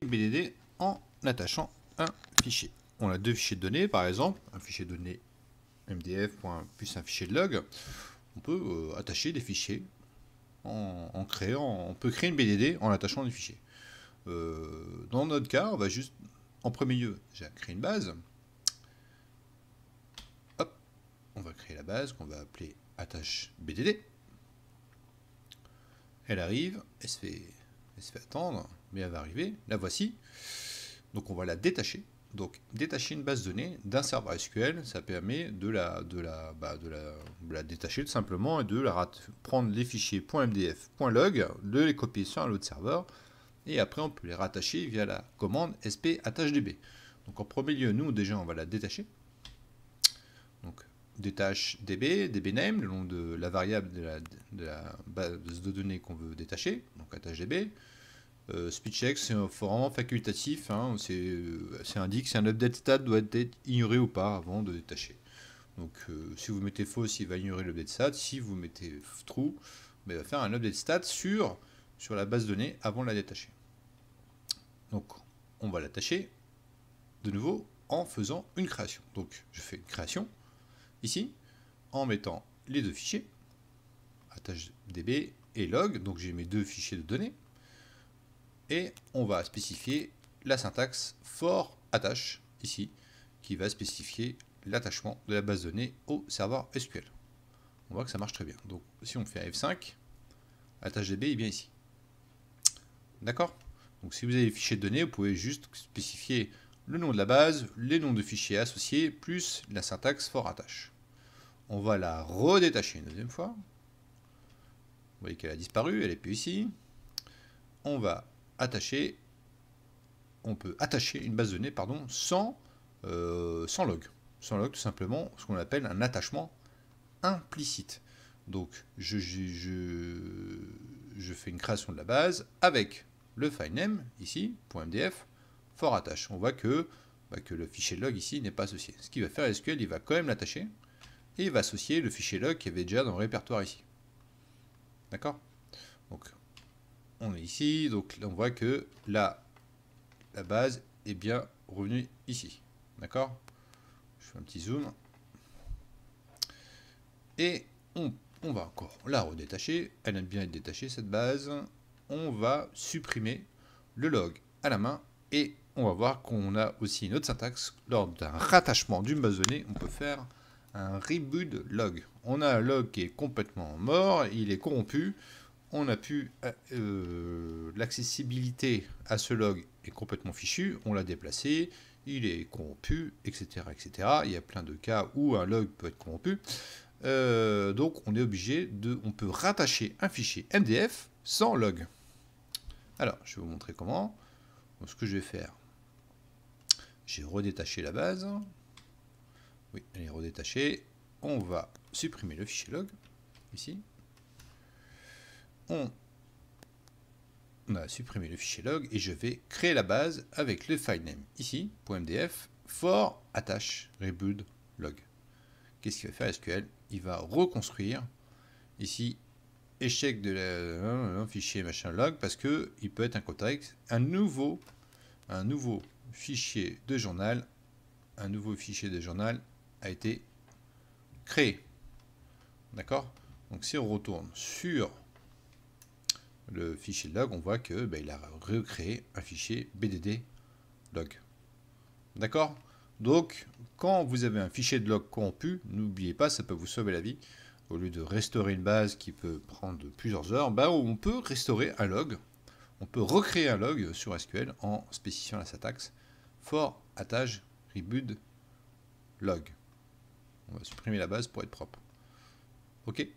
BDD en attachant un fichier. On a deux fichiers de données, par exemple, un fichier de données MDF plus un fichier de log. On peut attacher des fichiers on peut créer une BDD en attachant des fichiers. Dans notre cas, on va juste, en premier lieu, créer une base. Hop, on va créer la base qu'on va appeler attache BDD. Elle arrive, elle se fait attendre, mais elle va arriver. La voici. Donc on va la détacher. Donc détacher une base de données d'un serveur SQL, ça permet de la détacher tout simplement et de prendre les fichiers .mdf, .log, de les copier sur un autre serveur et après on peut les rattacher via la commande sp attachdb. Donc en premier lieu, nous déjà on va la détacher. Donc détache dbname, le nom de la variable de la base de données qu'on veut détacher, donc attachdb. Speedcheck, c'est vraiment facultatif, hein, c'est indique si un update stat doit être ignoré ou pas avant de détacher. Donc si vous mettez fausse, il va ignorer l'update stat. Si vous mettez true, il va faire un update stat sur la base de données avant de la détacher. Donc on va l'attacher de nouveau en faisant une création. Donc je fais une création ici en mettant les deux fichiers attachdb et log. Donc j'ai mes deux fichiers de données. Et on va spécifier la syntaxe for attache, ici, qui va spécifier l'attachement de la base de données au serveur SQL. On voit que ça marche très bien. Donc si on fait F5, attachdb est bien ici. D'accord? Donc si vous avez des fichiers de données, vous pouvez juste spécifier le nom de la base, les noms de fichiers associés, plus la syntaxe for attache. On va la redétacher une deuxième fois. Vous voyez qu'elle a disparu, elle n'est plus ici. On va on peut attacher une base de données sans log. Sans log, tout simplement, ce qu'on appelle un attachement implicite. Donc, je fais une création de la base avec le file name, ici, .mdf, for attache. On voit que le fichier log ici n'est pas associé. Ce qu'il va faire SQL, il va quand même l'attacher, et il va associer le fichier log qui avait déjà dans le répertoire ici. D'accord? Donc, on est ici, donc là on voit que la base est bien revenue ici. D'accord? Je fais un petit zoom. Et on va encore la redétacher. Elle aime bien être détachée cette base. On va supprimer le log à la main. Et on va voir qu'on a aussi une autre syntaxe. Lors d'un rattachement d'une base de données, on peut faire un reboot log. On a un log qui est complètement mort, il est corrompu. On a pu l'accessibilité à ce log est complètement fichue, on l'a déplacé, il est corrompu, etc., etc. Il y a plein de cas où un log peut être corrompu. Donc on est obligé on peut rattacher un fichier MDF sans log. Alors je vais vous montrer comment. Donc, ce que je vais faire, j'ai redétaché la base. Oui, elle est redétachée. On va supprimer le fichier log ici. On a supprimé le fichier log et je vais créer la base avec le file name ici, .mdf, for attache reboot log. Qu'est-ce qu'il va faire SQL? Il va reconstruire ici échec de la fichier machin log parce que il peut être un contexte, un nouveau fichier de journal, a été créé. D'accord? Donc si on retourne sur le fichier log, on voit que il a recréé un fichier BDD log. D'accord? Donc, quand vous avez un fichier de log corrompu, n'oubliez pas, ça peut vous sauver la vie. Au lieu de restaurer une base qui peut prendre plusieurs heures, on peut restaurer un log. On peut recréer un log sur SQL en spécifiant la syntaxe for attache reboot log. On va supprimer la base pour être propre. OK?